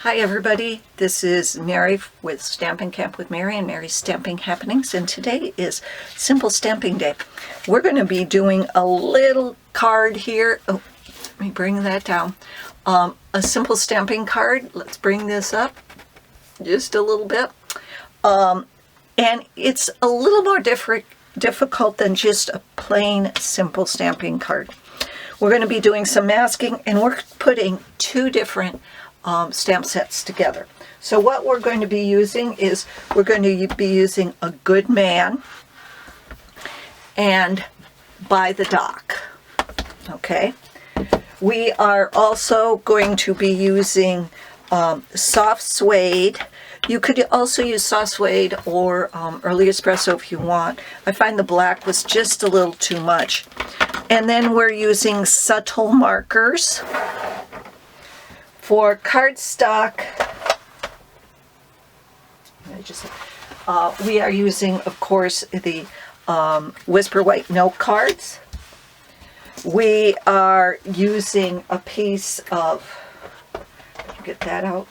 Hi everybody, this is Mary with Stampin' Camp with Mary and Mary's Stamping Happenings, and today is Simple Stamping Day. We're going to be doing a little card here. Oh, let me bring that down. A simple stamping card. Let's bring this up just a little bit. And it's a little more difficult than just a plain simple stamping card. We're going to be doing some masking, and we're putting two different stamp sets together. So what we're going to be using is we're going to be using A Good Man and By the Dock. Okay. We are also going to be using soft suede. You could also use soft suede or early espresso if you want. I find the black was just a little too much. And then we're using subtle markers. For cardstock, we are using, of course, the Whisper White note cards. We are using a piece of, get that out,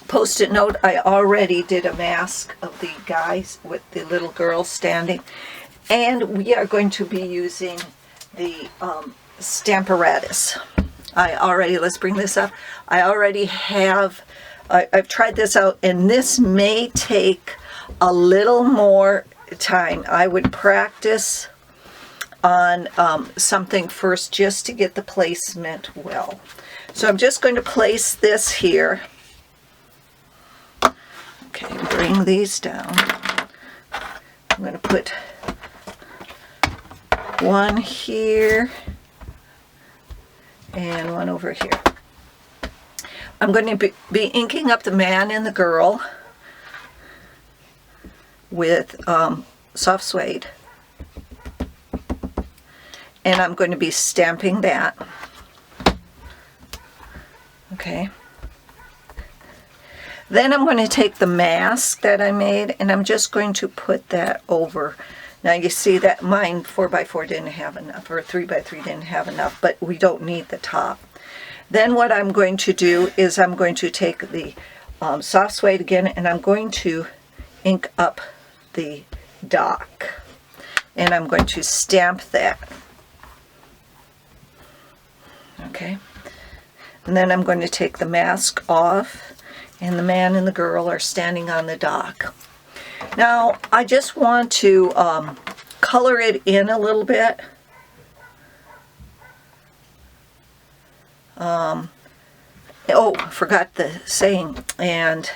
Post-it note. I already did a mask of the guys with the little girl standing. And we are going to be using the Stamparatus. Let's bring this up. I already have, I've tried this out, and this may take a little more time. I would practice on something first just to get the placement well. So I'm just going to place this here. Okay, bring these down. I'm going to put one here and one over here. I'm going to be inking up the man and the girl with soft suede, and I'm going to be stamping that. Okay. Then I'm going to take the mask that I made, and I'm just going to put that over. Now you see that mine 4x4 didn't have enough, or 3x3 didn't have enough, but we don't need the top. Then what I'm going to do is I'm going to take the soft suede again, and I'm going to ink up the dock. And I'm going to stamp that. Okay. And then I'm going to take the mask off, and the man and the girl are standing on the dock. Now, I just want to color it in a little bit. Oh, I forgot the saying. And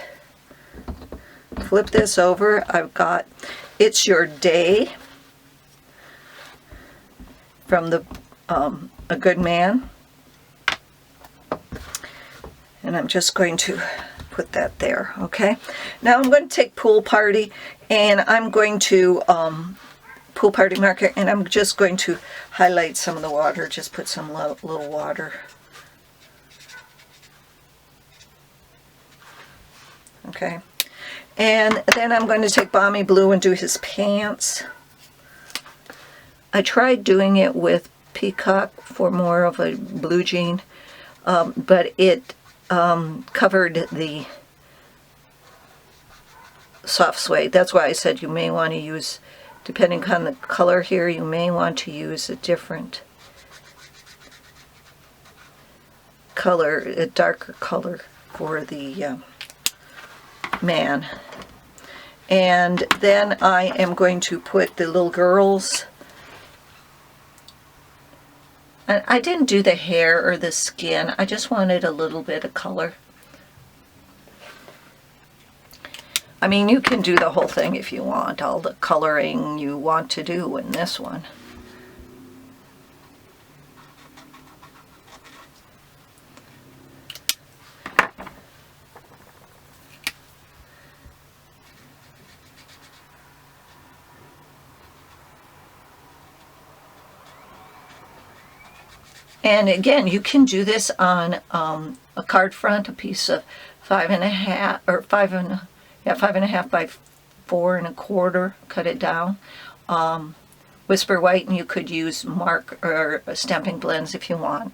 flip this over. I've got It's Your Day from the A Good Man. And I'm just going to put that there. Okay, now I'm going to take Pool Party, and I'm going to Pool Party marker, and I'm just going to highlight some of the water. Just put some little water. Okay, and then I'm going to take Balmy Blue and do his pants. I tried doing it with Peacock for more of a blue jean, but it covered the soft suede. That's why I said you may want to use, depending on the color here, you may want to use a different color, a darker color for the man. And then I am going to put the little girls. I didn't do the hair or the skin. I just wanted a little bit of color. I mean, you can do the whole thing if you want, all the coloring you want to do in this one. And again, you can do this on a card front, a piece of 5.5 or 5.5 by 4 1/4. Cut it down. Whisper White, and you could use mark or stamping blends if you want.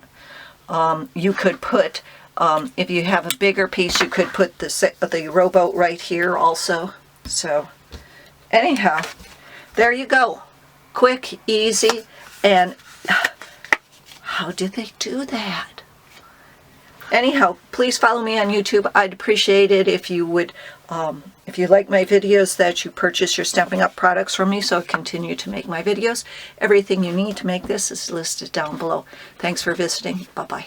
You could put If you have a bigger piece, you could put the rowboat right here also. So anyhow, there you go. Quick, easy, and how did they do that? Anyhow, please follow me on YouTube. I'd appreciate it if you would, if you like my videos, that you purchase your Stampin' Up! Products from me so I continue to make my videos. Everything you need to make this is listed down below. Thanks for visiting. Bye-bye.